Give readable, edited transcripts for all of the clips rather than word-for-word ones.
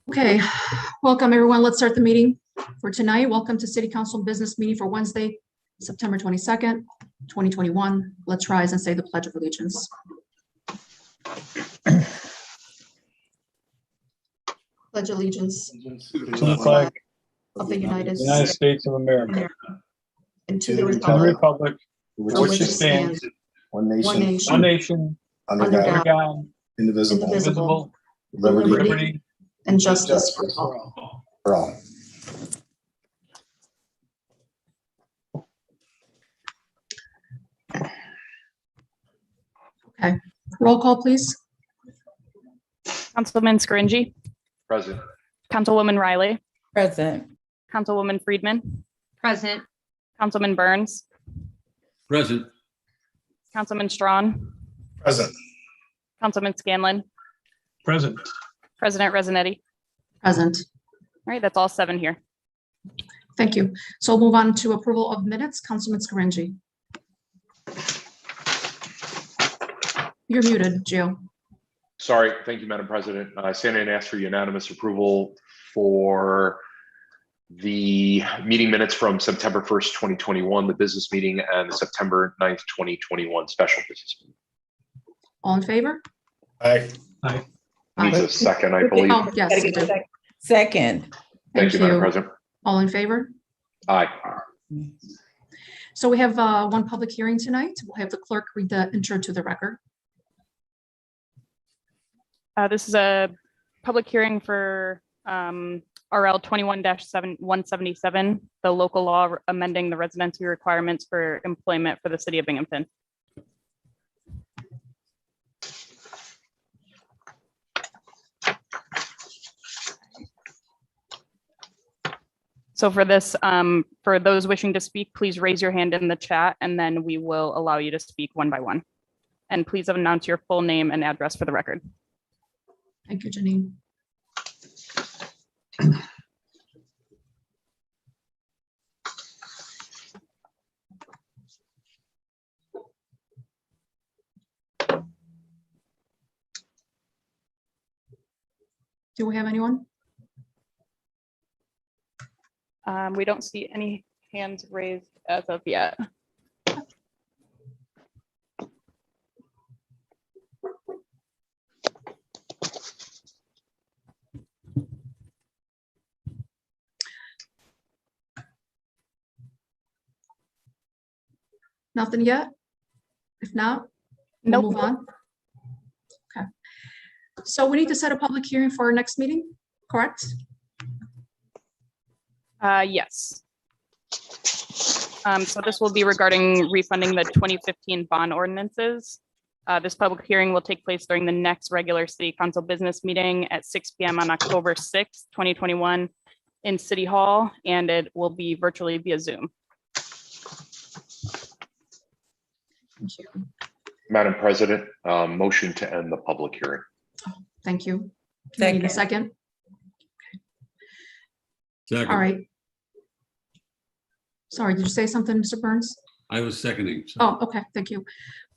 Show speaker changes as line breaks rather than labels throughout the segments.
Okay, welcome everyone. Let's start the meeting for tonight. Welcome to City Council Business Meeting for Wednesday, September 22nd, 2021. Let's rise and say the Pledge of Allegiance. Pledge allegiance
to the flag
of the United
States of America
and to the
and to the
republic
republic for which it stands,
one
one
nation,
nation,
under
under
God,
God,
indivisible,
indivisible,
with
liberty
and justice for all.
For all.
Okay, roll call, please.
Councilman Scringy,
Present.
Councilwoman Riley,
Present.
Councilwoman Friedman,
Present.
Councilman Burns,
Present.
Councilman Strawn,
Present.
Councilman Scanlon,
present.
President Rezinetti.
Present.
All right, that's all 7 here.
Thank you. So we'll move on to approval of minutes. Councilman Scaringi. You're muted, Gio.
Sorry. Thank you, Madam President. I stand and ask for unanimous approval for the meeting minutes from September 1st, 2021, the business meeting, and the September 9th, 2021 special business meeting.
All in favor?
Aye.
Aye.
Needs a second, I believe.
Oh, yes, you do.
Second.
Thank you, Madam President.
All in favor?
Aye.
So we have one public hearing tonight. We'll have the clerk read the intro to the record.
This is a public hearing for RL 21-177, the local law amending the residency requirements for employment for the city of Binghamton. So for this, for those wishing to speak, please raise your hand in the chat and then we will allow you to speak one by one. And please announce your full name and address for the record.
Thank you, Janine. Do we have anyone?
We don't see any hands raised as of yet.
Nothing yet? If not, we'll
Nope.
move on. Okay. So we need to set a public hearing for our next meeting, correct?
Yes. So this will be regarding refunding the 2015 bond ordinances. This public hearing will take place during the next regular city council business meeting at 6 p.m. on October 6th, 2021 in City Hall, and it will be virtually via Zoom.
Thank you.
Madam President, motion to end the public hearing.
Thank you. Can I need a second?
Second.
All right. Sorry, did you say something, Mr. Burns?
I was seconding. So.
Oh, okay, thank you.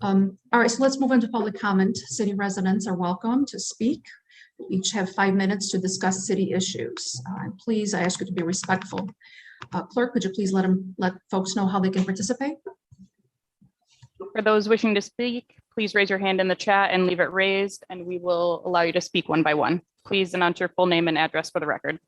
All right, so let's move on to public comment. City residents are welcome to speak. We each have 5 minutes to discuss city issues. Please, I ask you to be respectful. Clerk, could you please let folks know how they can participate?
For those wishing to speak, please raise your hand in the chat and leave it raised, and we will allow you to speak one by one. Please announce your full name and address for the record.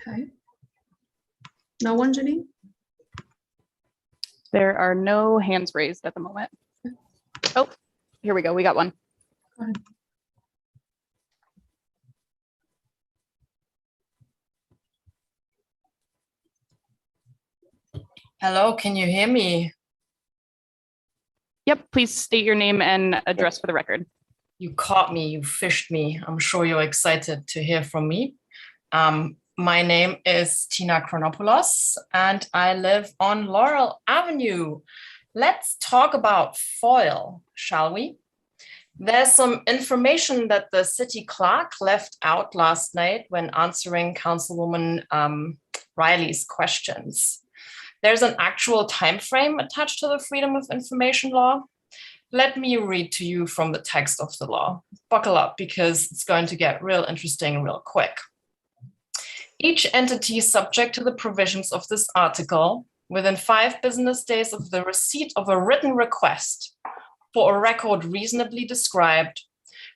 Okay. No one, Janine?
There are no hands raised at the moment. Oh, here we go. We got one.
Go ahead.
Hello, can you hear me?
Yep, please state your name and address for the record.
You caught me, you fished me. I'm sure you're excited to hear from me. My name is Tina Chronopoulos and I live on Laurel Avenue. Let's talk about FOIL, shall we? There's some information that the city clerk left out last night when answering Councilwoman Riley's questions. There's an actual time frame attached to the Freedom of Information law. Let me read to you from the text of the law. Buckle up because it's going to get real interesting real quick. Each entity subject to the provisions of this article within 5 business days of the receipt of a written request for a record reasonably described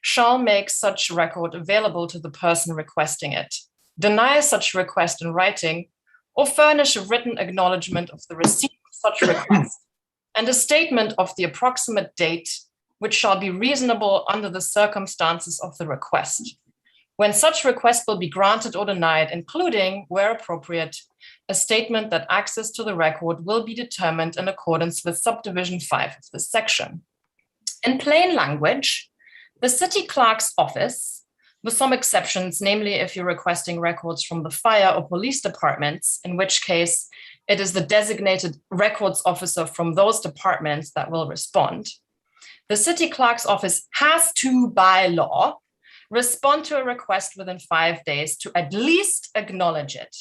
shall make such record available to the person requesting it, deny such request in writing, or furnish a written acknowledgement of the receipt of such request and a statement of the approximate date which shall be reasonable under the circumstances of the request. When such request will be granted or denied, including, where appropriate, a statement that access to the record will be determined in accordance with subdivision 5 of this section. In plain language, the city clerk's office, with some exceptions, namely if you're requesting records from the fire or police departments, in which case it is the designated records officer from those departments that will respond. The city clerk's office has to, by law, respond to a request within 5 days to at least acknowledge it.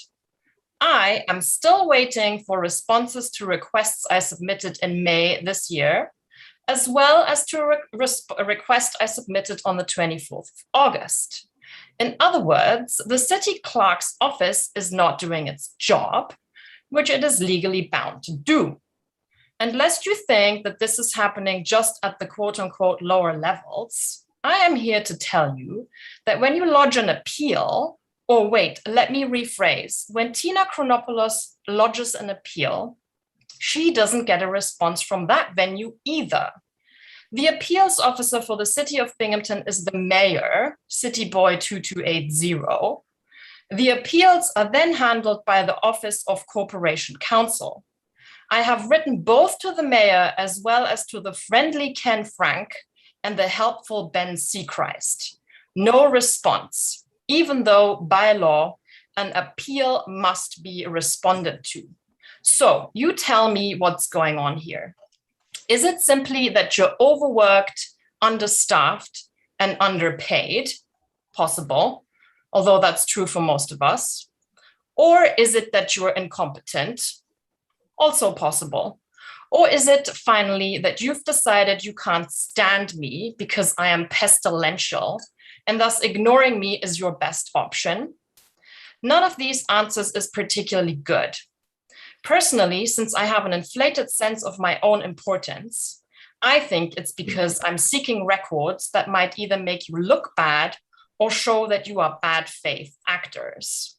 I am still waiting for responses to requests I submitted in May this year, as well as to a request I submitted on the 24th of August. In other words, the city clerk's office is not doing its job, which it is legally bound to do. And lest you think that this is happening just at the quote unquote lower levels, I am here to tell you that when you lodge an appeal, or wait, let me rephrase, when Tina Chronopoulos lodges an appeal, she doesn't get a response from that venue either. The appeals officer for the city of Binghamton is the mayor, City Boy 2280. The appeals are then handled by the Office of Corporation Counsel. I have written both to the mayor as well as to the friendly Ken Frank and the helpful Ben Seachrist. No response, even though by law, an appeal must be responded to. So you tell me what's going on here. Is it simply that you're overworked, understaffed, and underpaid? Possible, although that's true for most of us. Or is it that you're incompetent? Also possible. Or is it finally that you've decided you can't stand me because I am pestilential and thus ignoring me is your best option? None of these answers is particularly good. Personally, since I have an inflated sense of my own importance, I think it's because I'm seeking records that might either make you look bad or show that you are bad faith actors.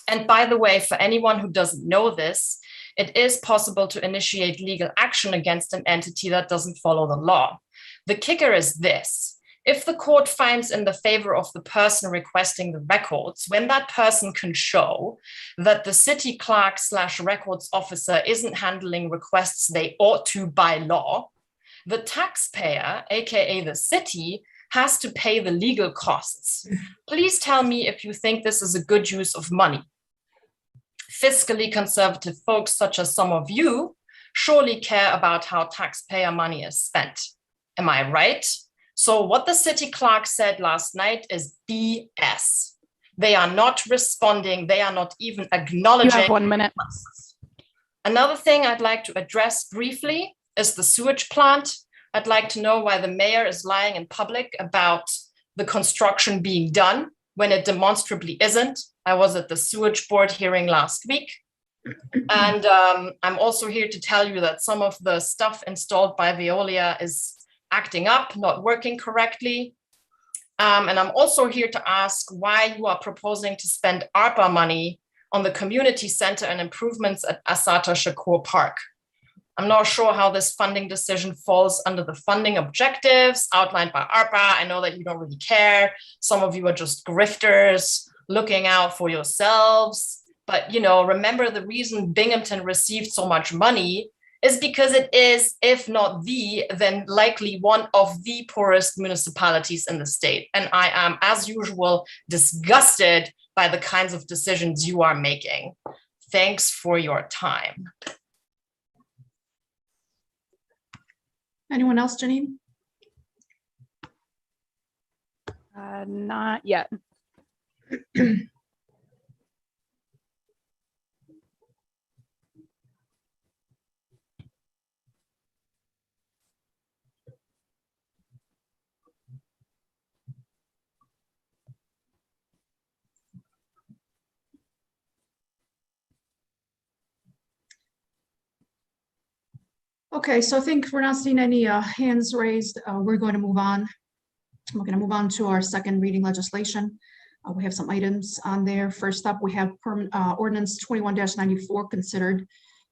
And by the way, for anyone who doesn't know this, it is possible to initiate legal action against an entity that doesn't follow the law. The kicker is this. If the court finds in the favor of the person requesting the records, when that person can show that the city clerk / records officer isn't handling requests they ought to by law, the taxpayer, aka the city, has to pay the legal costs. Please tell me if you think this is a good use of money. Fiscally conservative folks such as some of you surely care about how taxpayer money is spent. Am I right? So what the city clerk said last night is BS. They are not responding. They are not even acknowledging.
You have 1 minute.
Another thing I'd like to address briefly is the sewage plant. I'd like to know why the mayor is lying in public about the construction being done when it demonstrably isn't. I was at the sewage board hearing last week. And I'm also here to tell you that some of the stuff installed by Veolia is acting up, not working correctly. And I'm also here to ask why you are proposing to spend ARPA money on the community center and improvements at Asata Shakur Park. I'm not sure how this funding decision falls under the funding objectives outlined by ARPA. I know that you don't really care. Some of you are just grifters looking out for yourselves. But, you know, remember the reason Binghamton received so much money is because it is, if not the, then likely one of the poorest municipalities in the state. And I am, as usual, disgusted by the kinds of decisions you are making. Thanks for your time.
Anyone else, Janine?
Not yet.
Okay, so I think we're not seeing any hands raised. We're going to move on. We're going to move on to our second reading legislation. We have some items on there. First up, we have Ordinance 21-94 considered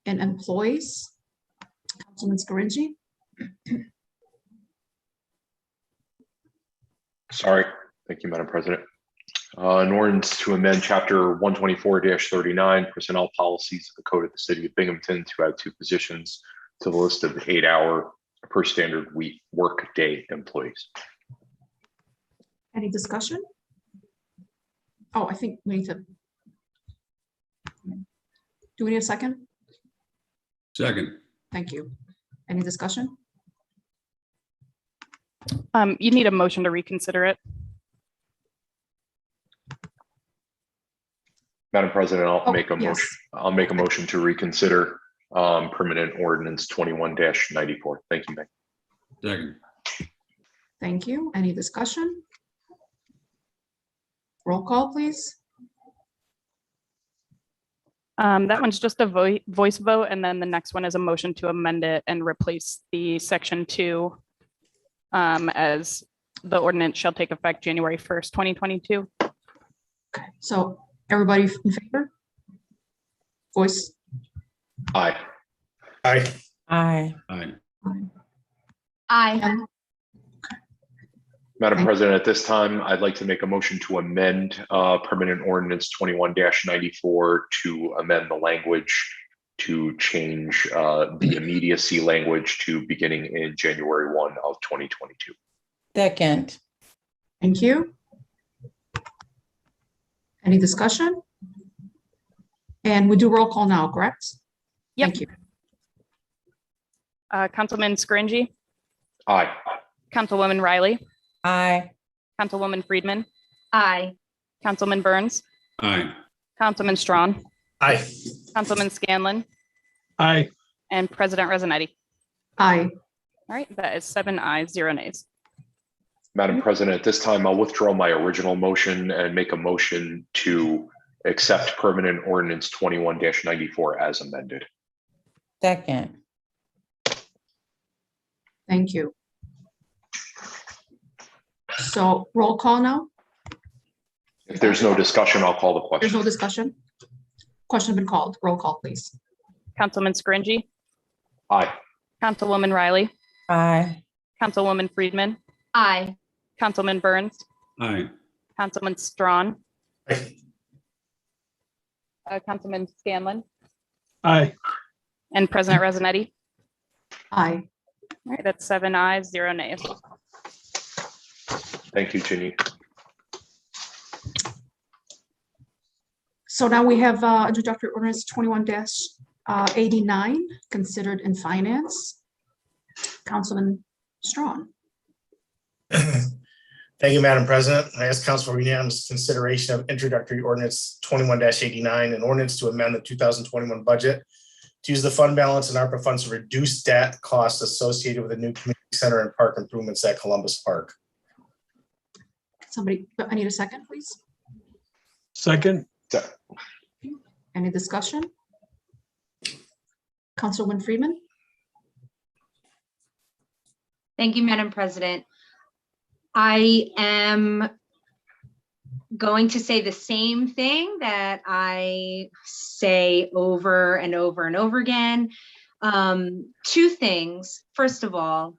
in employees. Councilman Scaringi.
Sorry. Thank you, Madam President. An ordinance to amend Chapter 124-39 Personnel Policies of the Code of the City of Binghamton to add 2 positions to the list of 8-hour per standard week work day employees.
Any discussion? Oh, I think we need to. Do we need a second?
Second.
Thank you. Any discussion?
You need a motion to reconsider it.
Madam President, I'll
Oh,
make a
yes.
motion. I'll make a motion to reconsider permanent ordinance 21-94. Thank you, Meg.
Second.
Thank you. Any discussion? Roll call, please.
That one's just a voice vote, and then the next one is a motion to amend it and replace the section 2 as the ordinance shall take effect January 1st, 2022.
Okay, so everybody in favor? Voice.
Aye.
Aye.
Aye.
Aye.
Aye.
Madam
Thank you.
President, at this time, I'd like to make a motion to amend permanent ordinance 21-94 to amend the language to change the immediacy language to beginning in January 1 of 2022.
Second.
Thank you. Any discussion? And we do roll call now, correct?
Yep.
Thank you.
Councilman Scaringi,
Aye.
Councilwoman Riley,
Aye.
Councilwoman Friedman,
Aye.
Councilman Burns,
Aye.
Councilman Strawn,
Aye.
Councilman Scanlon,
Aye.
and President Rezanetti.
Aye.
All right, that is 7 ayes, 0 nays.
Madam President, at this time, I'll withdraw my original motion and make a motion to accept permanent ordinance 21-94 as amended.
Second.
Thank you. So roll call now.
If there's no discussion, I'll call the
There's
question.
no discussion. Question been called. Roll call, please.
Councilman Scaringi,
Aye.
Councilwoman Riley,
Aye.
Councilwoman Friedman,
Aye.
Councilman Burns,
Aye.
Councilman Strawn,
Aye.
Councilman Scanlon,
Aye.
and President Rezanetti.
Aye.
All right, that's 7 ayes, 0 nays.
Thank you, Ginny.
So now we have introductory ordinance 21-89 considered in finance. Councilman Strawn.
Thank you, Madam President. I ask council for unanimous consideration of introductory ordinance 21-89, an ordinance to amend the 2021 budget to use the fund balance and ARPA funds to reduce debt costs associated with the new community center and park improvements at Columbus Park.
Somebody, I need a second, please.
Second.
Any discussion? Councilwoman Friedman.
Thank you, Madam President. I am going to say the same thing that I say over and over and over again. 2 things. First of all,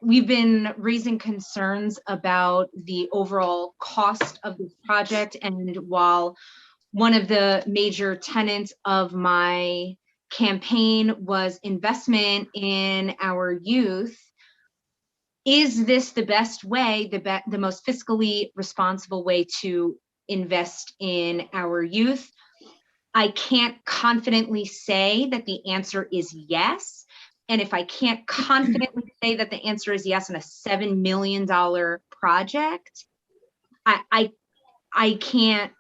we've been raising concerns about the overall cost of this project. And while one of the major tenets of my campaign was investment in our youth. Is this the best way, the most fiscally responsible way to invest in our youth? I can't confidently say that the answer is yes. And if I can't confidently say that the answer is yes on a $7 million project, I can't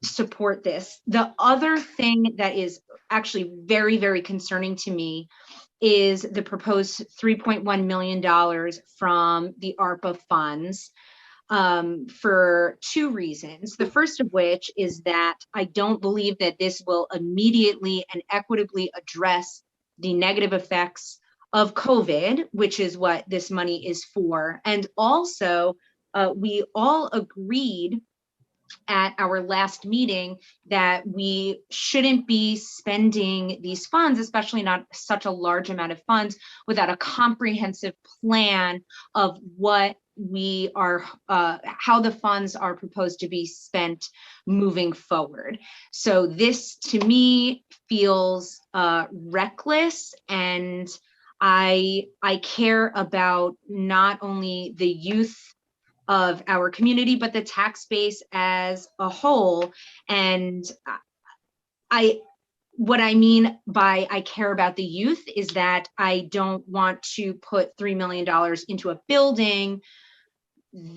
support this. The other thing that is actually very, very concerning to me is the proposed $3.1 million from the ARPA funds, for two reasons. The first of which is that I don't believe that this will immediately and equitably address the negative effects of COVID, which is what this money is for. And also, we all agreed at our last meeting that we shouldn't be spending these funds, especially not such a large amount of funds, without a comprehensive plan of what we are, how the funds are proposed to be spent moving forward. So this to me feels reckless, and I care about not only the youth of our community, but the tax base as a whole. And what I mean by I care about the youth is that I don't want to put $3 million into a building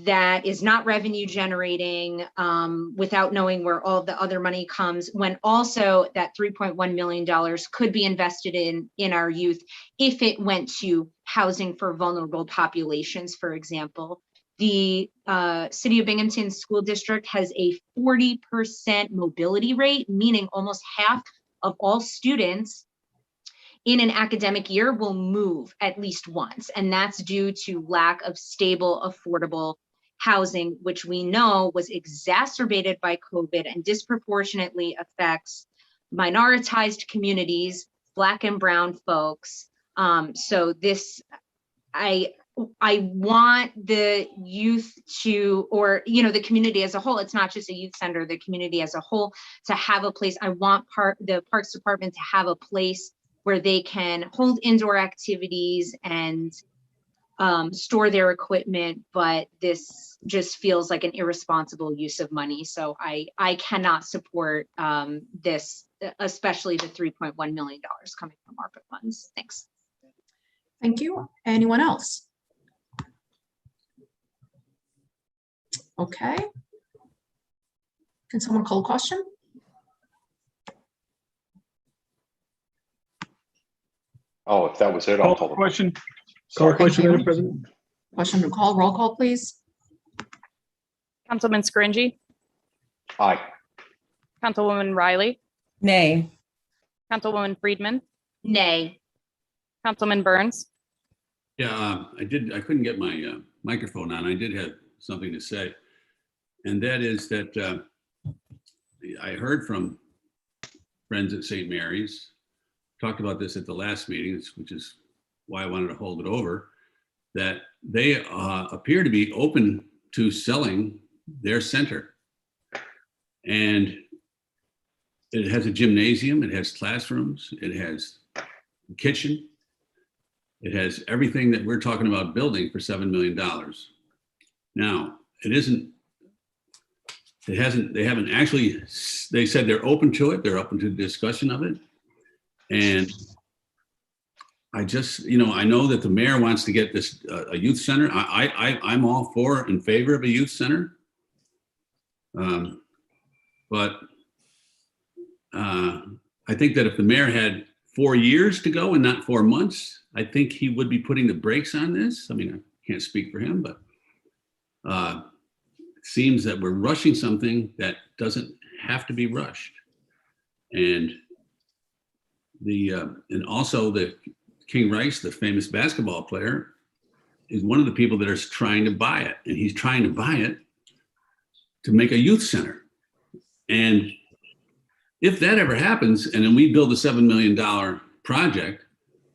that is not revenue generating, without knowing where all the other money comes, when also that $3.1 million could be invested in our youth if it went to housing for vulnerable populations, for example. The City of Binghamton School District has a 40% mobility rate, meaning almost half of all students in an academic year will move at least once. And that's due to lack of stable, affordable housing, which we know was exacerbated by COVID and disproportionately affects minoritized communities, Black and brown folks. So this, I want the youth to, or, you know, the community as a whole, it's not just a youth center, the community as a whole to have a place. I want the Parks Department to have a place where they can hold indoor activities and store their equipment, but this just feels like an irresponsible use of money. So I cannot support this, especially the $3.1 million coming from ARPA funds. Thanks.
Thank you. Anyone else? Okay. Can someone call a question?
Oh, if that was it, I'll
Call
call
the
the
question. Call the question, Madam President.
Question to call, roll call, please.
Councilman Scaringi,
Aye.
Councilwoman Riley,
Nay.
Councilwoman Friedman,
Nay.
Councilman Burns,
Yeah, I couldn't get my microphone on. I did have something to say. And that is that I heard from friends at St. Mary's, talked about this at the last meeting, which is why I wanted to hold it over, that they appear to be open to selling their center. And it has a gymnasium, it has classrooms, it has a kitchen, it has everything that we're talking about building for $7 million. Now, they haven't actually, they said they're open to it, they're open to the discussion of it. And I just, I know that the mayor wants to get this a youth center. I'm all for, in favor of a youth center. But I think that if the mayor had 4 years to go and not 4 months, I think he would be putting the brakes on this. I mean, I can't speak for him, but it seems that we're rushing something that doesn't have to be rushed. And also the King Rice, the famous basketball player, is one of the people that are trying to buy it. And he's trying to buy it to make a youth center. And if that ever happens, and then we build a $7 million project,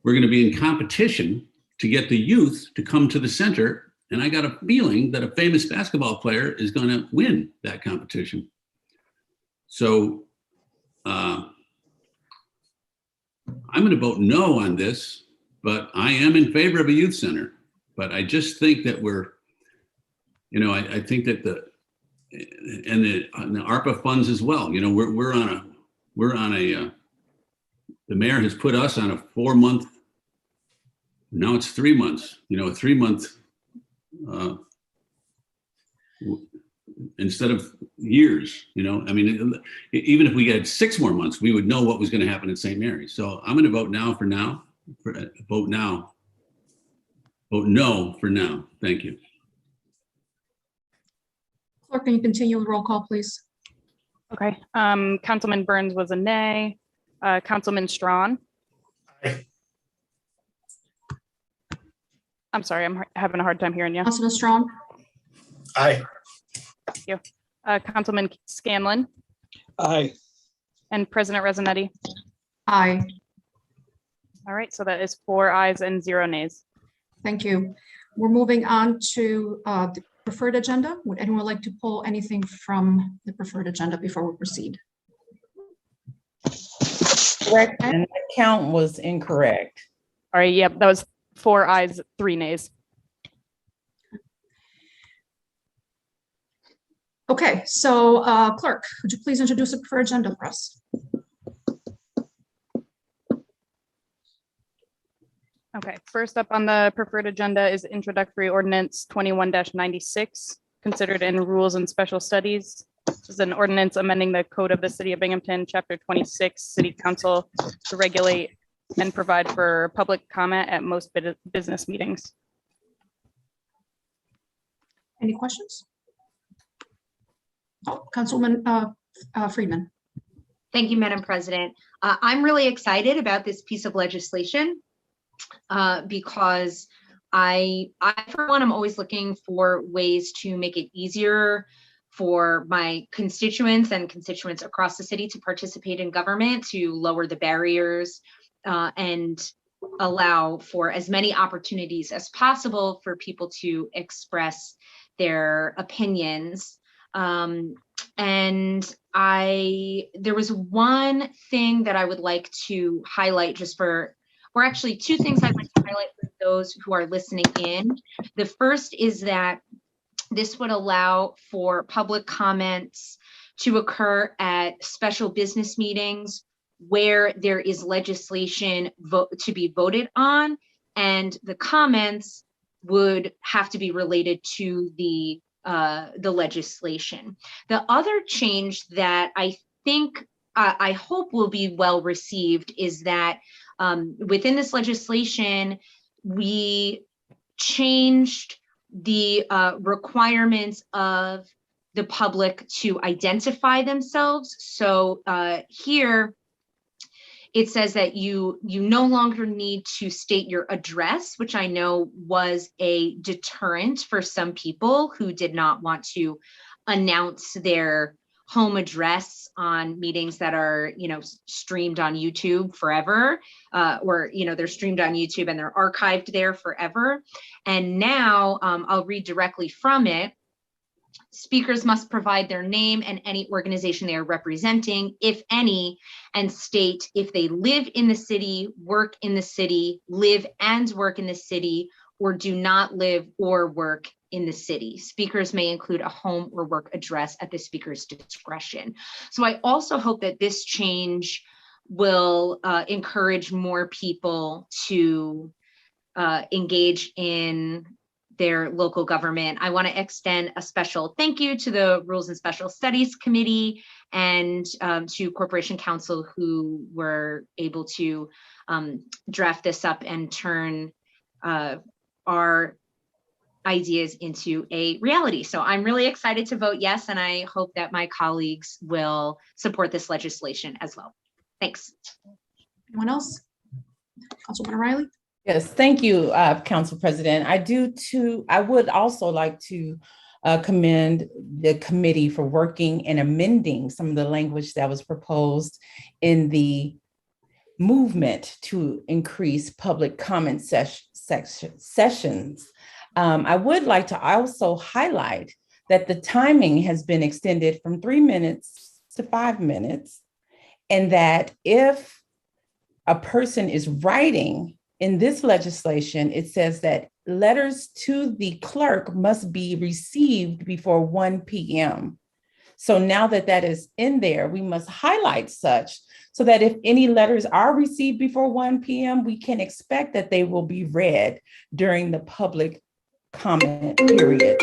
we're going to be in competition to get the youth to come to the center. And I got a feeling that a famous basketball player is going to win that competition. So I'm going to vote no on this, but I am in favor of a youth center. But I just think that I think that the ARPA funds as well. The mayor has put us on a 4-month. Now it's 3 months. A 3-month instead of years. Even if we had 6 more months, we would know what was going to happen in St. Mary's. So I'm going to vote now for now. Vote no for now. Thank you.
Clerk, can you continue the roll call, please?
Okay, Councilman Burns was a nay. Councilman Strawn.
Aye.
I'm sorry, I'm having a hard time hearing you.
Councilman Strong,
Aye.
Councilman Scanlon
Aye.
and President Resonetti.
aye.
All right, so that is 4 ayes and 0 nays.
Thank you. We're moving on to the preferred agenda. Would anyone like to pull anything from the preferred agenda before we proceed?
Correct, and the count was incorrect.
All right, yep, that was 4 ayes, 3 nays.
Okay, so clerk, could you please introduce the preferred agenda for us?
Okay, first up on the preferred agenda is Introductory Ordinance 21-96, considered in Rules and Special Studies. This is an ordinance amending the Code of the City of Binghamton, Chapter 26, City Council, to regulate and provide for public comment at most business meetings.
Any questions? Oh, Councilwoman Friedman.
Thank you, Madam President. I'm really excited about this piece of legislation because I, for one, I'm always looking for ways to make it easier for my constituents and constituents across the city to participate in government, to lower the barriers and allow for as many opportunities as possible for people to express their opinions. And there was one thing that I would like to highlight or actually 2 things I'd like to highlight for those who are listening in. The first is that this would allow for public comments to occur at special business meetings where there is legislation to be voted on, and the comments would have to be related to the legislation. The other change that I think I hope will be well received is that within this legislation, we changed the requirements of the public to identify themselves. So here it says that you no longer need to state your address, which I know was a deterrent for some people who did not want to announce their home address on meetings that are, streamed on YouTube forever, or, they're streamed on YouTube and they're archived there forever. And now I'll read directly from it. Speakers must provide their name and any organization they are representing, if any, and state if they live in the city, work in the city, live and work in the city, or do not live or work in the city. Speakers may include a home or work address at the speaker's discretion. So I also hope that this change will encourage more people to engage in their local government. I want to extend a special thank you to the Rules and Special Studies Committee and to Corporation Council, who were able to draft this up and turn our ideas into a reality. So I'm really excited to vote yes, and I hope that my colleagues will support this legislation as well. Thanks.
Anyone else? Councilwoman Riley?
Yes, thank you, Council President. I would also like to commend the committee for working and amending some of the language that was proposed in the movement to increase public comment sessions. I would like to also highlight that the timing has been extended from 3 minutes to 5 minutes, and that if a person is writing in this legislation, it says that letters to the clerk must be received before 1 p.m. So now that that is in there, we must highlight such so that if any letters are received before 1 p.m., we can expect that they will be read during the public comment period.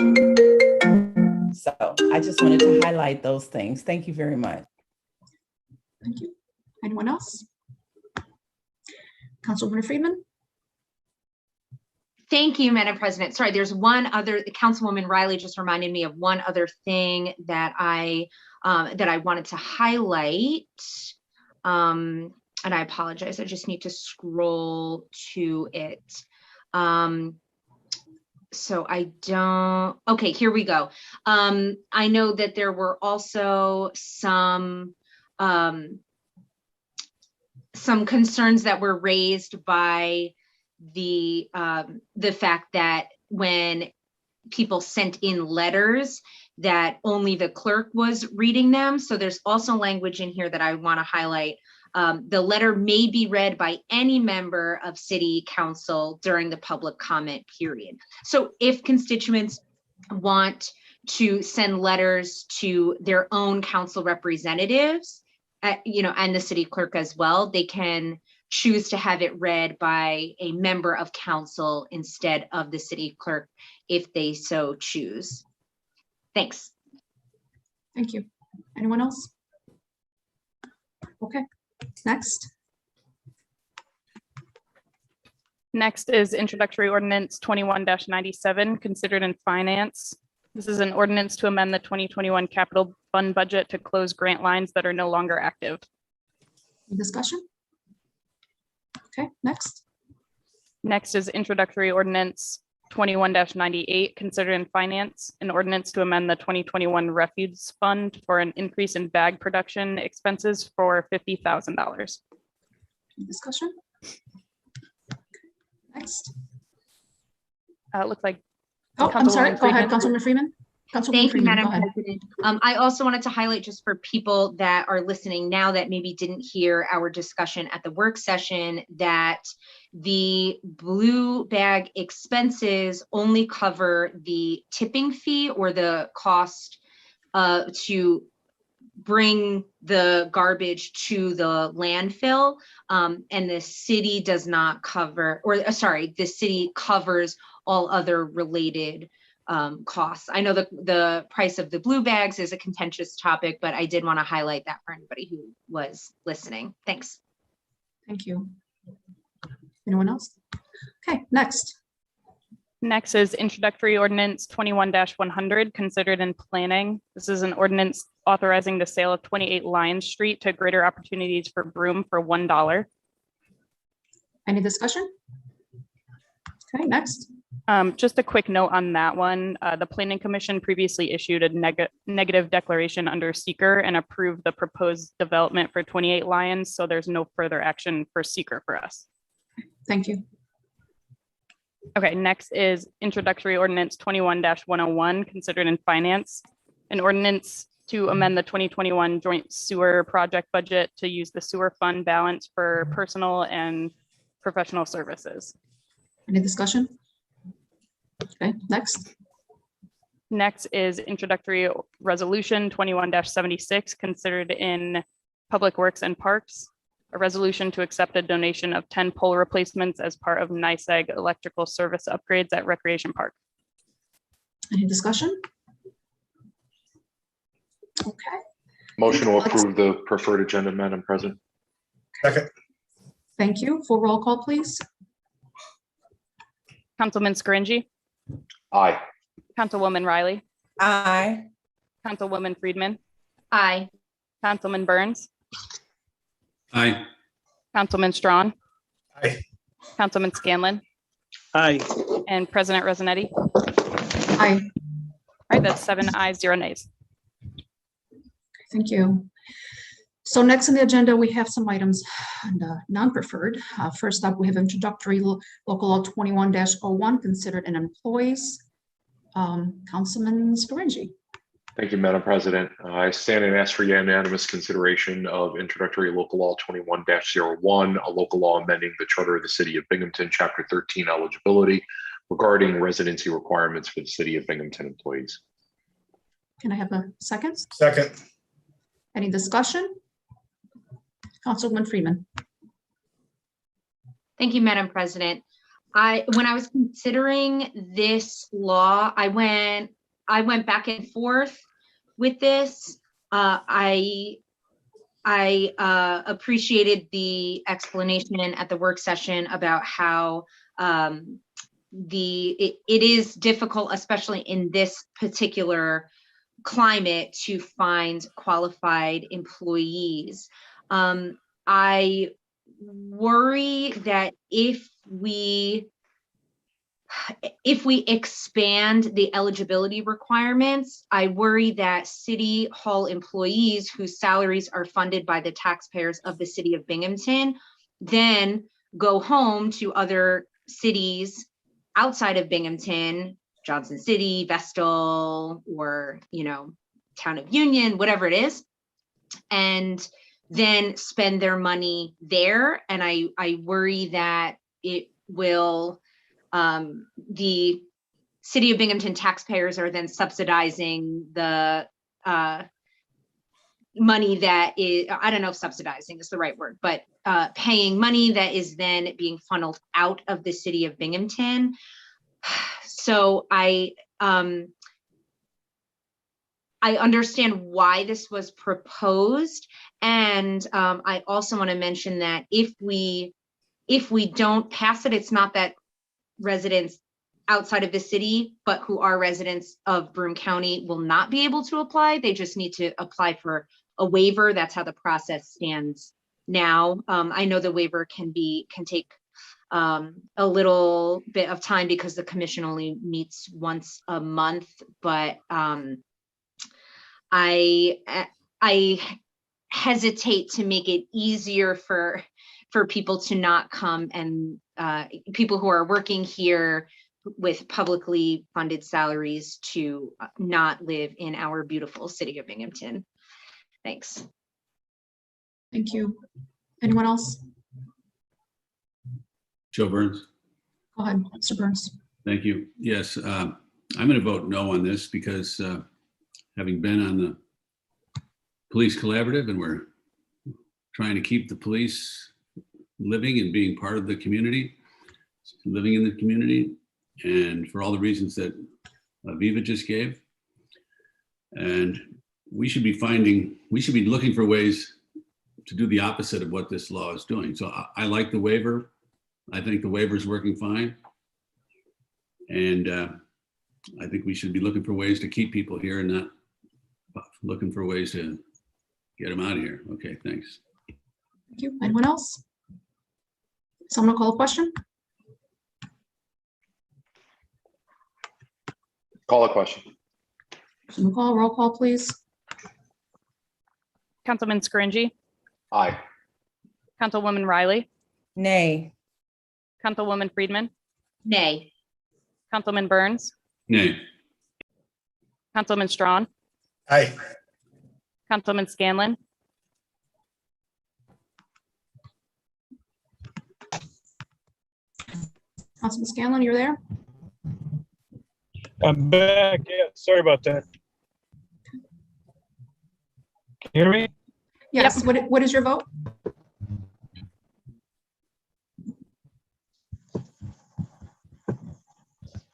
So I just wanted to highlight those things. Thank you very much.
Thank you. Anyone else? Councilwoman Freeman?
Thank you, Madam President. Sorry, there's one other, Councilwoman Riley just reminded me of one other thing that I wanted to highlight. And I apologize, I just need to scroll to it. So I don't, okay, here we go. I know that there were also some concerns that were raised by the fact that when people sent in letters that only the clerk was reading them. So there's also language in here that I want to highlight. The letter may be read by any member of City Council during the public comment period. So if constituents want to send letters to their own council representatives, and the city clerk as well, they can choose to have it read by a member of council instead of the city clerk if they so choose. Thanks.
Thank you. Anyone else? Okay, next.
Next is Introductory Ordinance 21-97, considered in finance. This is an ordinance to amend the 2021 capital fund budget to close grant lines that are no longer active.
Any discussion? Okay, next.
Next is Introductory Ordinance 21-98, considered in finance, an ordinance to amend the 2021 refuse fund for an increase in bag production expenses for $50,000.
Any discussion? Next.
It looks like.
Oh, I'm sorry.
Councilwoman
Go ahead,
Freeman.
Councilwoman Freeman. Councilwoman
Thank you,
Freeman,
Madam
go ahead.
President. I also wanted to highlight, just for people that are listening now that maybe didn't hear our discussion at the work session, that the blue bag expenses only cover the tipping fee or the cost to bring the garbage to the landfill, and the city does not cover, or the city covers all other related costs. I know the price of the blue bags is a contentious topic, but I did want to highlight that for anybody who was listening. Thanks.
Thank you. Anyone else? Okay, next.
Next is Introductory Ordinance 21-100, considered in planning. This is an ordinance authorizing the sale of 28 Lion Street to Greater Opportunities for Broome for $1.
Any discussion? Okay, next.
Just a quick note on that one. The Planning Commission previously issued a negative declaration under seeker and approved the proposed development for 28 Lions. So there's no further action for seeker for us.
Thank you.
Okay, next is Introductory Ordinance 21-101, considered in finance, an ordinance to amend the 2021 joint sewer project budget to use the sewer fund balance for personal and professional services.
Any discussion? Okay, next.
Next is Introductory Resolution 21-76, considered in Public Works and Parks, a resolution to accept a donation of 10 pole replacements as part of Nissag electrical service upgrades at Recreation Park.
Any discussion? Okay.
Motion to approve the preferred agenda, Madam President.
Second.
Thank you. For roll call, please.
Councilman Sccac,
Aye.
Councilwoman Riley,
Aye.
Councilwoman Friedman,
Aye.
Councilman Burns,
Aye.
Councilman Strawn,
Aye.
Councilman Scanlon,
Aye.
and President Rosinetti.
Aye.
All right, that's 7 ayes, 0 nays.
Thank you. So next on the agenda, we have some items non-preferred. First up, we have Introductory Local Law 21-01, considered an employees. Councilman Sccac.
Thank you, Madam President. I stand and ask for unanimous consideration of introductory local law 21-01, a local law amending the charter of the city of Binghamton, chapter 13 eligibility regarding residency requirements for the city of Binghamton employees.
Can I have a second?
Second.
Any discussion? Councilwoman Freeman.
Thank you, Madam President. When I was considering this law, I went back and forth with this. I appreciated the explanation at the work session about how it is difficult, especially in this particular climate, to find qualified employees. I worry that if we expand the eligibility requirements, I worry that City Hall employees whose salaries are funded by the taxpayers of the city of Binghamton then go home to other cities outside of Binghamton, Johnson City, Vestal, or, Town of Union, whatever it is, and then spend their money there. And I worry that it will, the city of Binghamton taxpayers are then subsidizing the money that is, I don't know if subsidizing is the right word, but paying money that is then being funneled out of the city of Binghamton. So I understand why this was proposed. And I also want to mention that if we don't pass it, it's not that residents outside of the city, but who are residents of Broome County will not be able to apply. They just need to apply for a waiver. That's how the process stands now. I know the waiver can take a little bit of time because the commission only meets once a month, but I hesitate to make it easier for people to not come, and people who are working here with publicly funded salaries to not live in our beautiful city of Binghamton. Thanks.
Thank you. Anyone else?
Joe Burns.
Go ahead, Mr. Burns.
Thank you. Yes, I'm going to vote no on this because having been on the police collaborative, and we're trying to keep the police living and being part of the community, living in the community, and for all the reasons that Aviva just gave. And we should be looking for ways to do the opposite of what this law is doing. So I like the waiver. I think the waiver is working fine. And I think we should be looking for ways to keep people here and not looking for ways to get them out of here. Okay, thanks.
Thank you. Anyone else? Someone call a question?
Call a question.
Someone call, roll call, please.
Councilman Scaringi,
Aye.
Councilwoman Riley,
Nay.
Councilwoman Friedman,
Nay.
Councilman Burns,
Nay.
Councilman Strawn,
Aye.
Councilman Scanlon,
Councilman Scanlon, you're there?
I'm back. Yeah, sorry about that. Can you hear me?
Yes. What is your vote?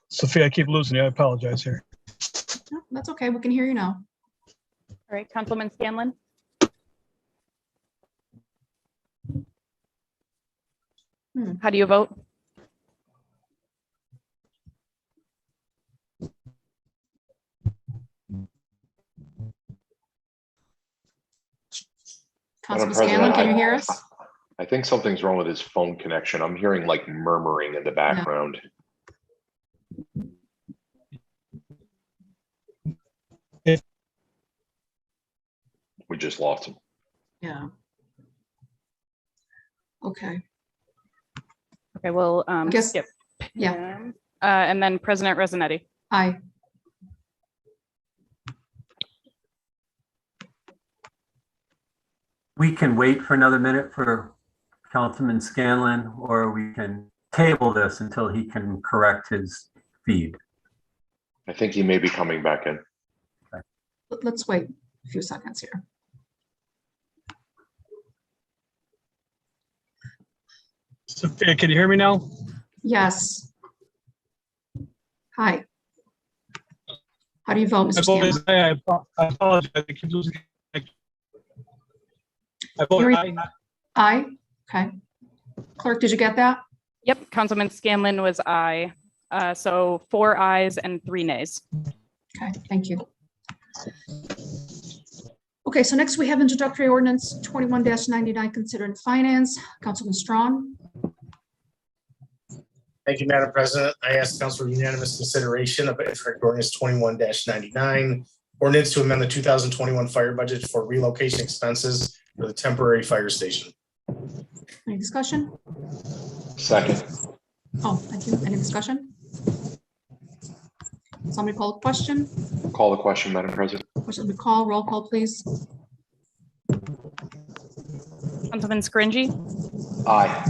Sophia, I keep losing you. I apologize here.
No, that's okay. We can hear you now.
all right, Councilman Scanlon, how do you vote?
Councilman
President,
Scanlon, can you hear us?
I think something's wrong with his phone connection. I'm hearing like murmuring in the background. We just lost him.
Yeah. Okay.
Okay, we'll
guess-
skip.
Yeah.
him. And then President Rosinetti.
Aye.
we can wait for another minute for Councilman Scanlon, or we can table this until he can correct his feed.
I think he may be coming back in.
Let's wait a few seconds here.
Sophia, can you hear me now?
Yes. Hi. How do you vote,
I
Mr.
vote
Scanlon?
I apologize. I keep losing. I vote
Hearing-
aye.
Aye. Okay. Clerk, did you get that?
Yep, Councilman Scanlon was aye. So 4 ayes and 3 nays.
Okay, thank you. Okay, so next we have introductory ordinance 21-99, considering finance. Councilman Strawn.
Thank you, Madam President. I ask council for unanimous consideration of introductory ordinance 21-99, ordinance to amend the 2021 fire budget for relocation expenses for the temporary fire station.
Any discussion?
Second.
Oh, thank you. Any discussion? Somebody call a question?
Call the question, Madam President.
Question we call, roll call, please.
Councilman Scringy,
Aye.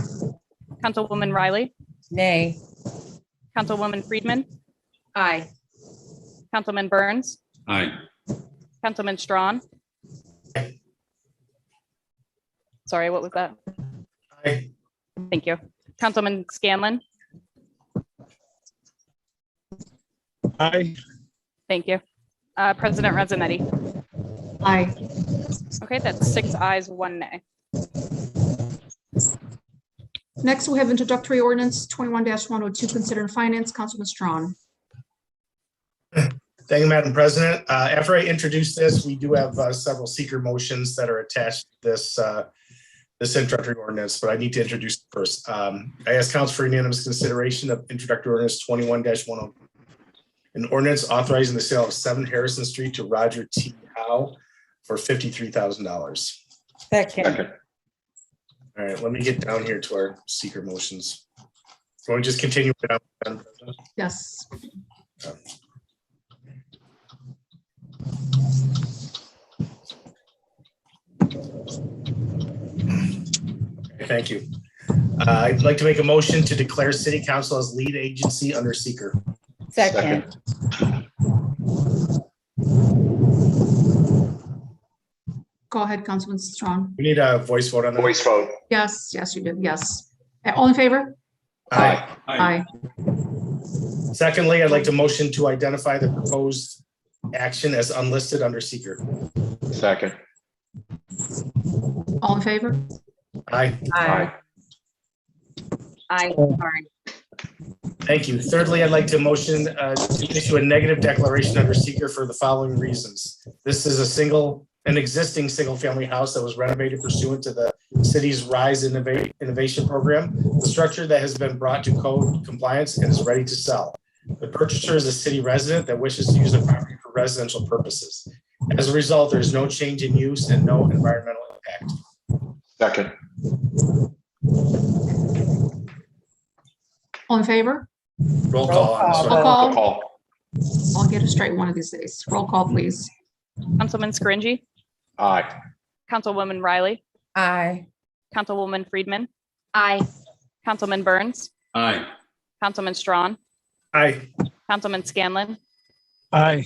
Councilwoman Riley,
Nay.
Councilwoman Friedman,
Aye.
Councilman Burns,
Aye.
Councilman Strawn. Sorry, what was that?
Aye.
Thank you. Councilman Scanlon.
Aye.
Thank you. President Rezzanetti.
Aye.
Okay, that's 6 ayes, 1 nay.
Next, we have introductory ordinance 21-102, considering finance. Councilman Strawn.
Thank you, Madam President. After I introduce this, we do have several seeker motions that are attached to this introductory ordinance, but I need to introduce it first. I ask council for unanimous consideration of introductory ordinance 21-102. An ordinance authorizing the sale of 7 Harrison Street to Roger T. Howe for $53,000.
Second.
All right, let me get down here to our seeker motions. Can we just continue? Madam President?
Yes.
Thank you. I'd like to make a motion to declare city council as lead agency under seeker.
Second.
Go ahead, Councilman Strawn.
We need a voice vote on that.
Voice vote.
Yes, yes, you did. Yes. All in favor?
Aye.
Aye.
Secondly, I'd like to motion to identify the proposed action as unlisted under seeker.
Second.
All in favor?
Aye.
Aye.
Aye. Sorry.
Thank you. Thirdly, I'd like to motion to issue a negative declaration under seeker for the following reasons. This is an existing single-family house that was renovated pursuant to the city's Rise Innovation Program. The structure that has been brought to code compliance and is ready to sell. The purchaser is a city resident that wishes to use the property for residential purposes. As a result, there is no change in use and no environmental impact.
Second.
All in favor?
Roll call on this
Roll
one.
call.
Call.
I'll get it straight one of these days. Roll call, please.
Councilman Scringy,
Aye.
Councilwoman Riley,
Aye.
Councilwoman Friedman,
Aye.
Councilman Burns,
Aye.
Councilman Strawn,
Aye.
Councilman Scanlon,
Aye.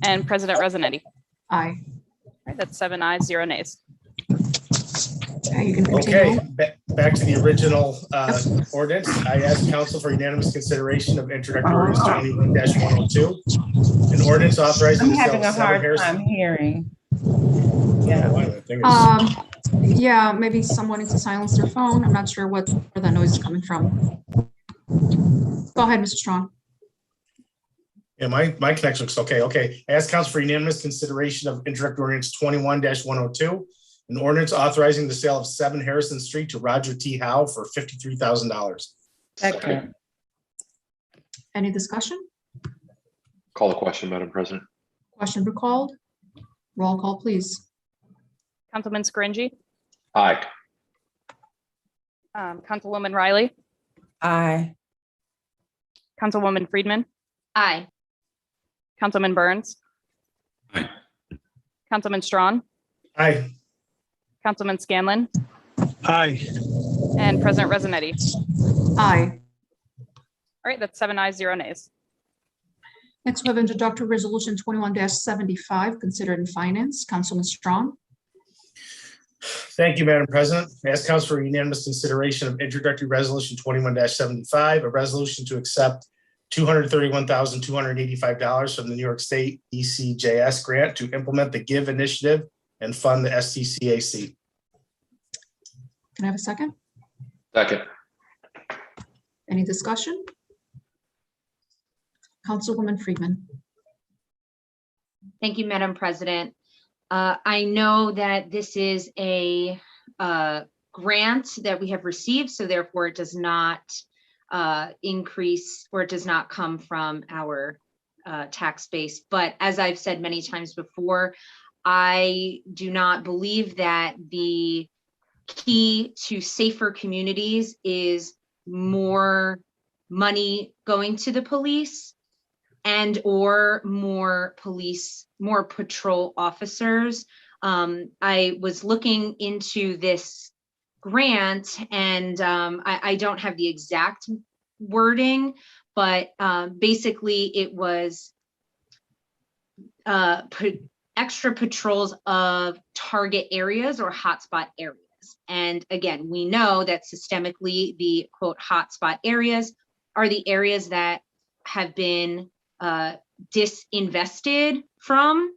and President Rezzanetti.
Aye.
All right, that's 7 ayes, 0 nays.
Okay, you can
Okay,
continue.
back to the original ordinance. I ask council for unanimous consideration of introductory ordinance 21-102. An ordinance authorizing
I'm
the sale
having a
of 7
hard
Harrison.
time hearing.
Yeah, maybe someone needs to silence their phone. I'm not sure where that noise is coming from. Go ahead, Mr. Strong.
Yeah, my connection looks okay. Okay, I ask council for unanimous consideration of introductory ordinance 21-102. An ordinance authorizing the sale of 7 Harrison Street to Roger T. Howe for $53,000.
Second.
Any discussion?
Call the question, Madam President.
Question recalled? Roll call, please.
Councilman Scringy,
Aye.
Councilwoman Riley,
Aye.
Councilwoman Friedman,
Aye.
Councilman Burns,
Aye.
Councilman Strawn,
Aye.
Councilman Scanlon,
Aye.
and President Resonetti.
Aye.
All right, that's 7 ayes, 0 nays.
Next, we have introductory resolution 21-75, considered in finance. Councilman Strong.
Thank you, Madam President. I ask council for unanimous consideration of introductory resolution 21-75, a resolution to accept $231,285 from the New York State Ecjs grant to implement the GIVE initiative and fund the STCAC.
Can I have a second?
Second.
Any discussion? Councilwoman Friedman.
Thank you, Madam President. I know that this is a grant that we have received, so therefore it does not increase, or it does not come from our tax base. But as I've said many times before, I do not believe that the key to safer communities is more money going to the police and or more patrol officers. I was looking into this grant, and I don't have the exact wording, but basically it was extra patrols of target areas or hotspot areas. And again, we know that systemically the quote hotspot areas are the areas that have been disinvested from,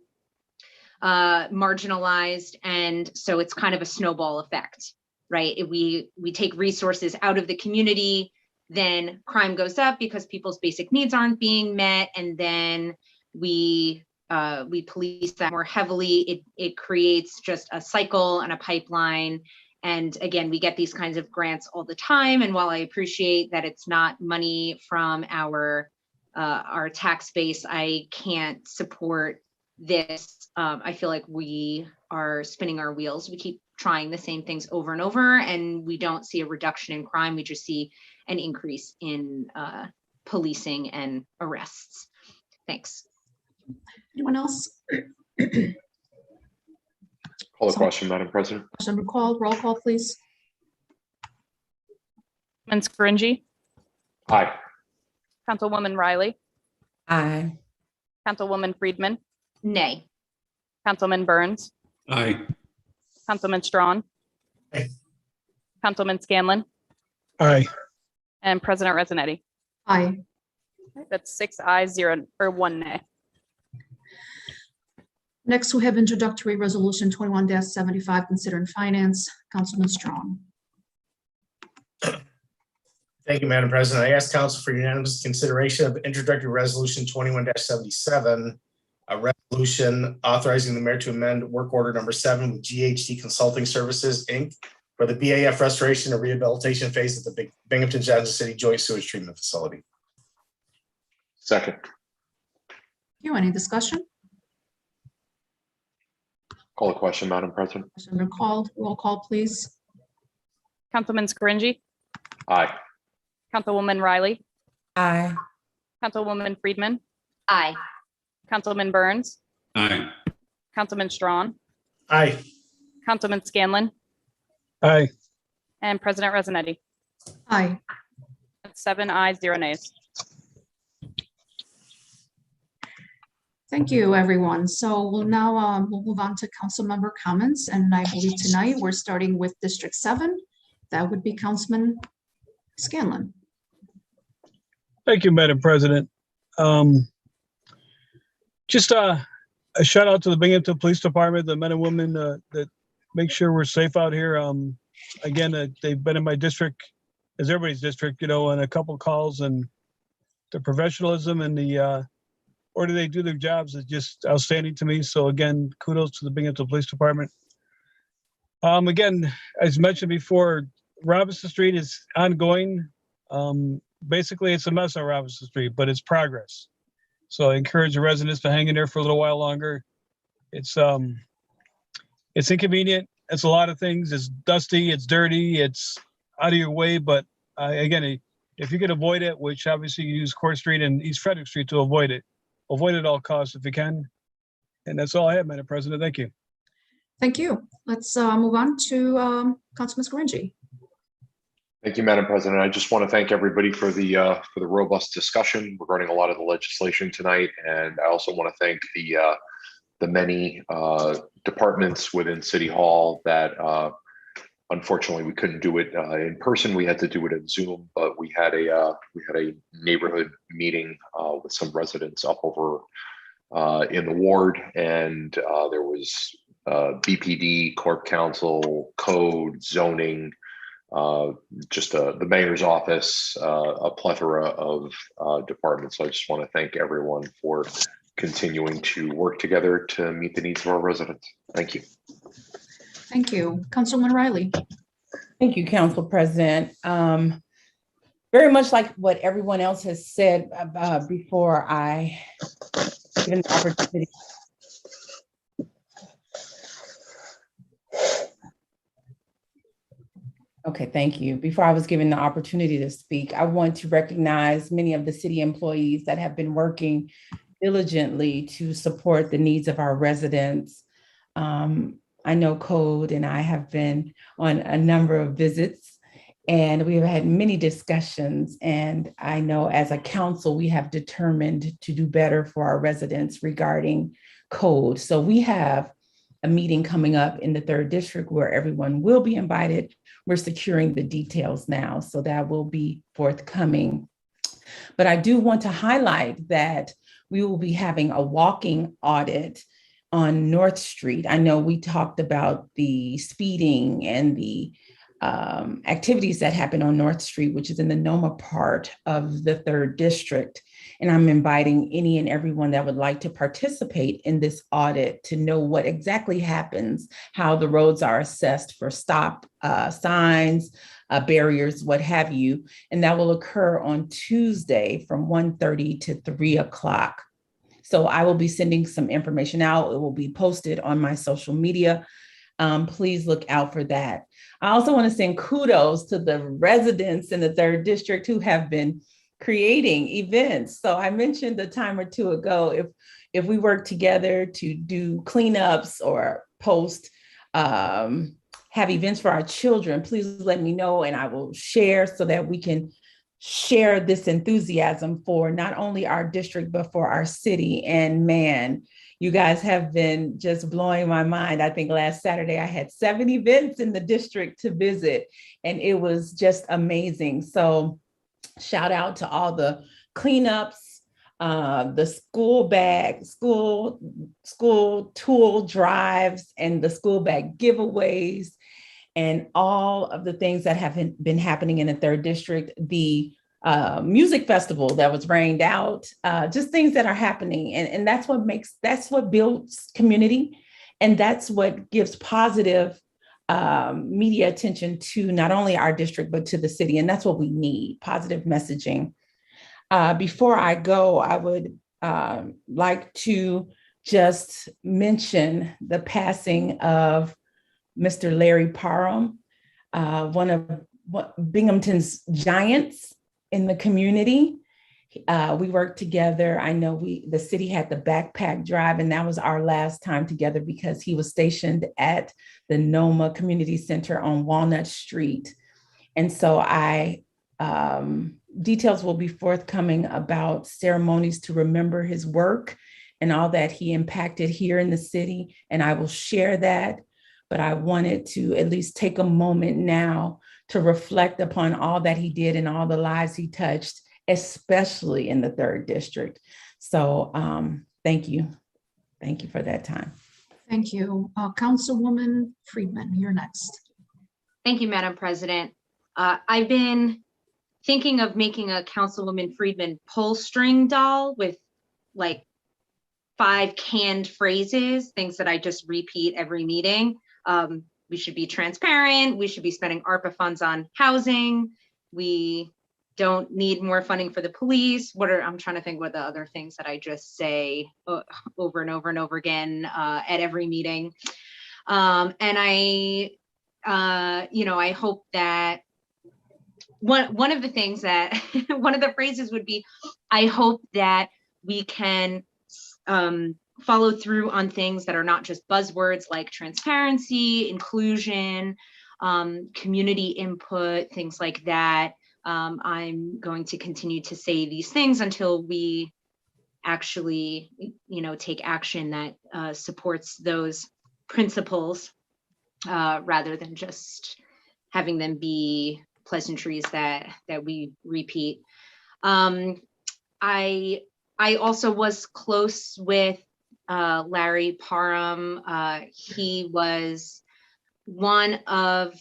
marginalized, and so it's kind of a snowball effect, right? If we take resources out of the community, then crime goes up because people's basic needs aren't being met, and then we police that more heavily. It creates just a cycle and a pipeline. And again, we get these kinds of grants all the time. And while I appreciate that it's not money from our tax base, I can't support this. I feel like we are spinning our wheels. We keep trying the same things over and over, and we don't see a reduction in crime. We just see an increase in policing and arrests. Thanks.
Anyone else?
Call the question, Madam President.
Question called. Roll call, please.
Councilman Scaringi,
Aye.
Councilwoman Riley,
Aye.
Councilwoman Friedman,
Nay.
Councilman Burns,
Aye.
Councilman Strawn,
Aye.
Councilman Scanlon,
Aye.
and President Resonetti.
Aye.
That's 6 ayes, 1 nay.
Next, we have introductory resolution 21-75, considered in finance. Councilman Strong.
Thank you, Madam President. I ask council for unanimous consideration of introductory resolution 21-77, a resolution authorizing the mayor to amend work order number 7 with GHD Consulting Services, Inc. for the BAF restoration and rehabilitation phase of the Binghamton Johnson City Joint Sewage Treatment Facility.
Second.
Any discussion?
Call the question, Madam President.
Question called. Roll call, please.
Councilman Scaringi,
Aye.
Councilwoman Riley,
Aye.
Councilwoman Friedman,
Aye.
Councilman Burns,
Aye.
Councilman Strawn,
Aye.
Councilman Scanlon,
Aye.
and President Resonetti.
Aye.
That's 7 ayes, 0 nays.
Thank you, everyone. So we'll now we'll move on to council member comments. And I believe tonight we're starting with District 7. That would be Councilman Scanlon.
Thank you, Madam President. Just a shout out to the Binghamton Police Department, the men and women that make sure we're safe out here. Again, they've been in my district, as everybody's district, you know, on a couple calls, and the professionalism and the order they do their jobs is just outstanding to me. So again, kudos to the Binghamton Police Department. Again, as mentioned before, Robinson Street is ongoing. Basically, it's a mess on Robinson Street, but it's progress. So I encourage the residents to hang in there for a little while longer. It's inconvenient. It's a lot of things. It's dusty. It's dirty. It's out of your way. But again, if you can avoid it, which obviously you use Court Street and East Frederick Street to avoid it at all costs if you can. And that's all I have, Madam President. Thank you.
Thank you. Let's move on to Councilman Scaringi.
Thank you, Madam President. I just want to thank everybody for the robust discussion regarding a lot of the legislation tonight, and I also want to thank the many departments within City Hall that unfortunately we couldn't do it in person. We had to do it in Zoom, but we had a neighborhood meeting with some residents up over in the ward, and there was BPD, Corp Council, Code, Zoning, just the mayor's office, a plethora of departments. So I just want to thank everyone for continuing to work together to meet the needs of our residents. Thank you.
Thank you. Councilwoman Riley.
Thank you, Council President. Very much like what everyone else has said before I given the opportunity. Okay, thank you. Before I was given the opportunity to speak, I want to recognize many of the city employees that have been working diligently to support the needs of our residents. I know Code and I have been on a number of visits, and we have had many discussions. And I know as a council, we have determined to do better for our residents regarding Code. So we have a meeting coming up in the 3rd District where everyone will be invited. We're securing the details now, so that will be forthcoming. But I do want to highlight that we will be having a walking audit on North Street. I know we talked about the speeding and the activities that happen on North Street, which is in the NOMA part of the 3rd District. And I'm inviting any and everyone that would like to participate in this audit to know what exactly happens, how the roads are assessed for stop signs, barriers, what have you. And that will occur on Tuesday from 1:30 to 3 o'clock. So I will be sending some information out. It will be posted on my social media. Please look out for that. I also want to send kudos to the residents in the 3rd District who have been creating events. So I mentioned a time or two ago, if we work together to do cleanups or post, have events for our children, please let me know and I will share so that we can share this enthusiasm for not only our district, but for our city. And man, you guys have been just blowing my mind. I think last Saturday I had 7 events in the district to visit, and it was just amazing. So shout out to all the cleanups, the school tool drives, and the school bag giveaways, and all of the things that have been happening in the 3rd District, the music festival that was rained out, just things that are happening. And that's what builds community. And that's what gives positive media attention to not only our district, but to the city. And that's what we need, positive messaging. Before I go, I would like to just mention the passing of Mr. Larry Parham, one of Binghamton's giants in the community. We worked together. I know the city had the backpack drive, and that was our last time together because he was stationed at the NOMA Community Center on Walnut Street. And so details will be forthcoming about ceremonies to remember his work and all that he impacted here in the city. And I will share that. But I wanted to at least take a moment now to reflect upon all that he did and all the lives he touched, especially in the 3rd District. So thank you. Thank you for that time.
Thank you. Councilwoman Friedman, you're next.
Thank you, Madam President. I've been thinking of making a Councilwoman Friedman pull string doll with like 5 canned phrases, things that I just repeat every meeting. We should be transparent. We should be spending ARPA funds on housing. We don't need more funding for the police. I'm trying to think what the other things that I just say over and over and over again at every meeting. And I hope that one of the things that one of the phrases would be, I hope that we can follow through on things that are not just buzzwords like transparency, inclusion, community input, things like that. I'm going to continue to say these things until we actually, take action that supports those principles rather than just having them be pleasantries that we repeat. I also was close with Larry Parham. He was one of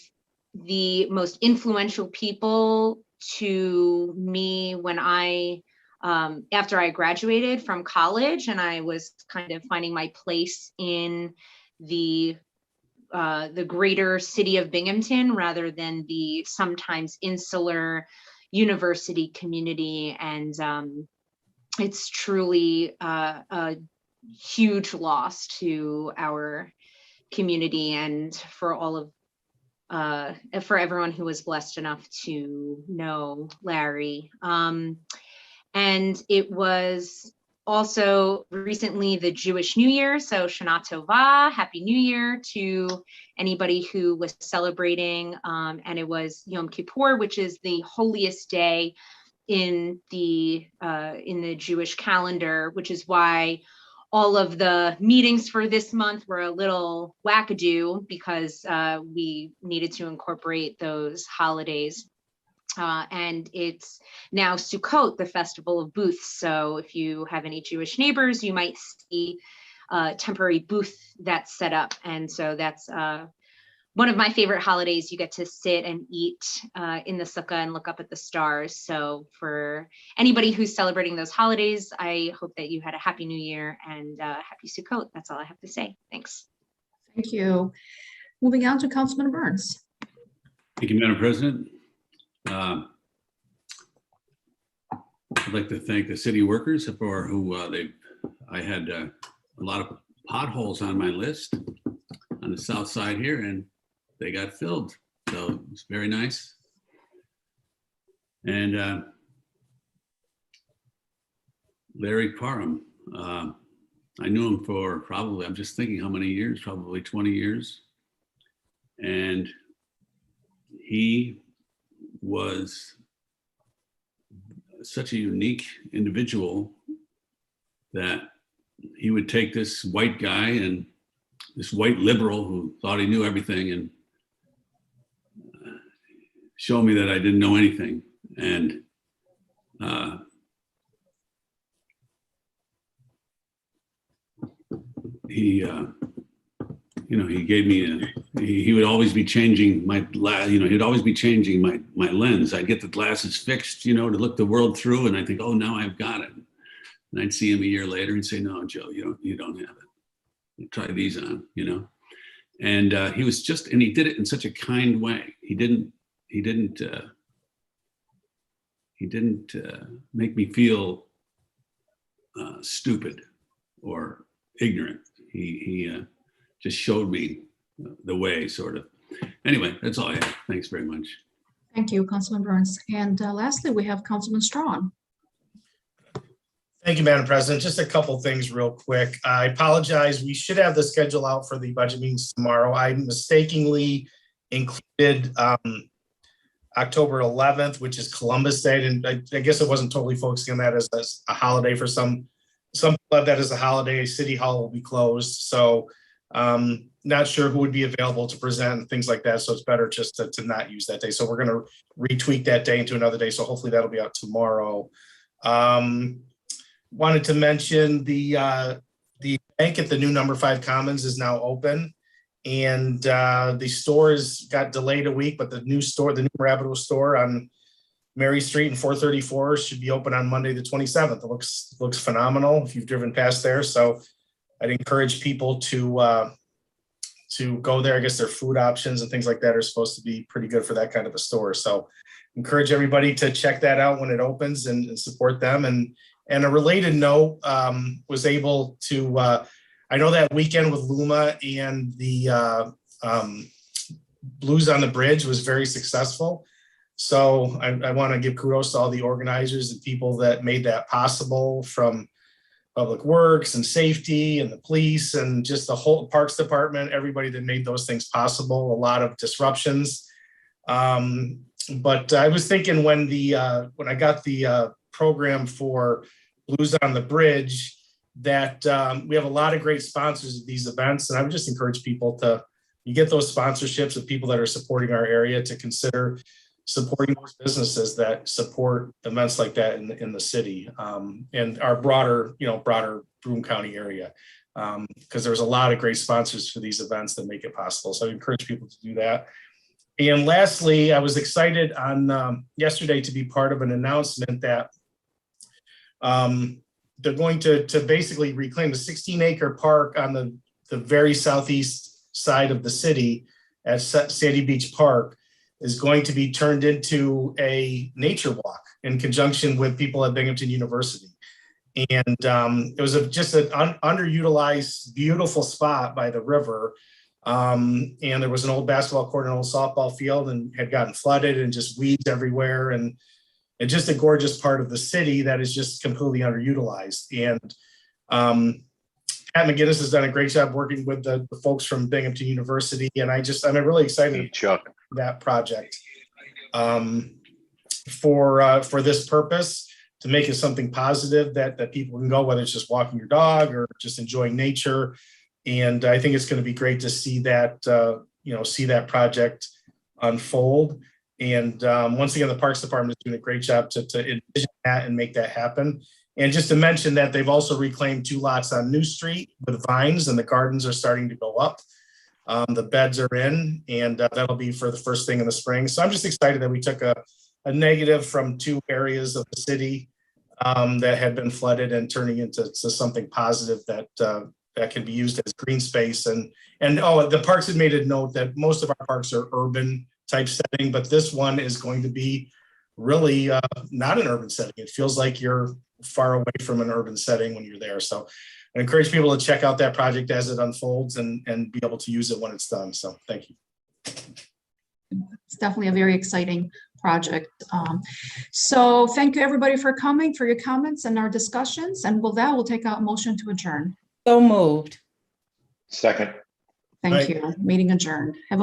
the most influential people to me when after I graduated from college and I was kind of finding my place in the greater city of Binghamton rather than the sometimes insular university community. And it's truly a huge loss to our community and for all of for everyone who was blessed enough to know Larry. And it was also recently the Jewish New Year, so Shana Tova, Happy New Year to anybody who was celebrating. And it was Yom Kippur, which is the holiest day in the Jewish calendar, which is why all of the meetings for this month were a little wackadoo because we needed to incorporate those holidays. And it's now Sukkot, the festival of booths. So if you have any Jewish neighbors, you might see a temporary booth that's set up. And so that's one of my favorite holidays. You get to sit and eat in the sukkah and look up at the stars. So for anybody who's celebrating those holidays, I hope that you had a happy New Year and happy Sukkot. That's all I have to say. Thanks.
Thank you. Moving on to Councilman Burns.
Thank you, Madam President. I'd like to thank the city workers for who I had a lot of potholes on my list on the south side here, and they got filled. So it's very nice. And Larry Parham, I knew him for probably, I'm just thinking how many years, probably 20 years. And he was such a unique individual that he would take this white guy and this white liberal who thought he knew everything and show me that I didn't know anything. And he gave me he would always be changing my he'd always be changing my lens. I'd get the glasses fixed, to look the world through, and I think, oh, now I've got it. And I'd see him a year later and say, no, Joe, you don't have it. You try these on, And he was and he did it in such a kind way. He didn't make me feel stupid or ignorant. He just showed me the way, sort of. Anyway, that's all I have. Thanks very much.
Thank you, Councilman Burns. And lastly, we have Councilman Strawn.
Thank you, Madam President. Just a couple things real quick. I apologize. We should have the schedule out for the budget meetings tomorrow. I mistakenly included October 11th, which is Columbus Day. And I guess it wasn't totally focusing on that as a holiday for some people have that as a holiday. City Hall will be closed. So not sure who would be available to present and things like that. So it's better just to not use that day. So we're going to retweak that day into another day. So hopefully that'll be out tomorrow. Wanted to mention the bank at the new number 5 Commons is now open, and the stores got delayed a week, but the new Rapido store on Mary Street and 434 should be open on Monday the 27th. It looks phenomenal if you've driven past there. So I'd encourage people to go there. I guess their food options and things like that are supposed to be pretty good for that kind of a store. So encourage everybody to check that out when it opens and support them. And a related note, was able to, I know that weekend with Luma and the Blues on the Bridge was very successful. So I want to give kudos to all the organizers and people that made that possible, from Public Works and Safety and the police and just the whole Parks Department, everybody that made those things possible. A lot of disruptions. But I was thinking when I got the program for Blues on the Bridge, that we have a lot of great sponsors at these events. And I would just encourage people you get those sponsorships of people that are supporting our area to consider supporting those businesses that support events like that in the city and our broader Broome County area. Because there's a lot of great sponsors for these events that make it possible. So I encourage people to do that. And lastly, I was excited on yesterday to be part of an announcement that they're going to basically reclaim the 16-acre park on the very southeast side of the city at Sandy Beach Park is going to be turned into a nature walk in conjunction with people at Binghamton University. And it was just an underutilized, beautiful spot by the river. And there was an old basketball court and an old softball field and had gotten flooded and just weeds everywhere. And it's just a gorgeous part of the city that is just completely underutilized. And Pat McGinnis has done a great job working with the folks from Binghamton University. And I'm really excited
Chuck.
about that project for this purpose, to make it something positive that people can go, whether it's just walking your dog or just enjoying nature. And I think it's going to be great to see that, see that project unfold. And once again, the Parks Department is doing a great job to envision that and make that happen. And just to mention that they've also reclaimed 2 lots on New Street with vines, and the gardens are starting to go up. The beds are in, and that'll be for the first thing in the spring. So I'm just excited that we took a negative from 2 areas of the city that had been flooded and turning into something positive that can be used as green space. And the parks had made a note that most of our parks are urban type setting, but this one is going to be really not an urban setting. It feels like you're far away from an urban setting when you're there. So I encourage people to check out that project as it unfolds and be able to use it when it's done. So thank you.
It's definitely a very exciting project. So thank you everybody for coming, for your comments and our discussions. And with that, we'll take a motion to adjourn.
So moved.
Second.
Thank you. Meeting adjourned. Have a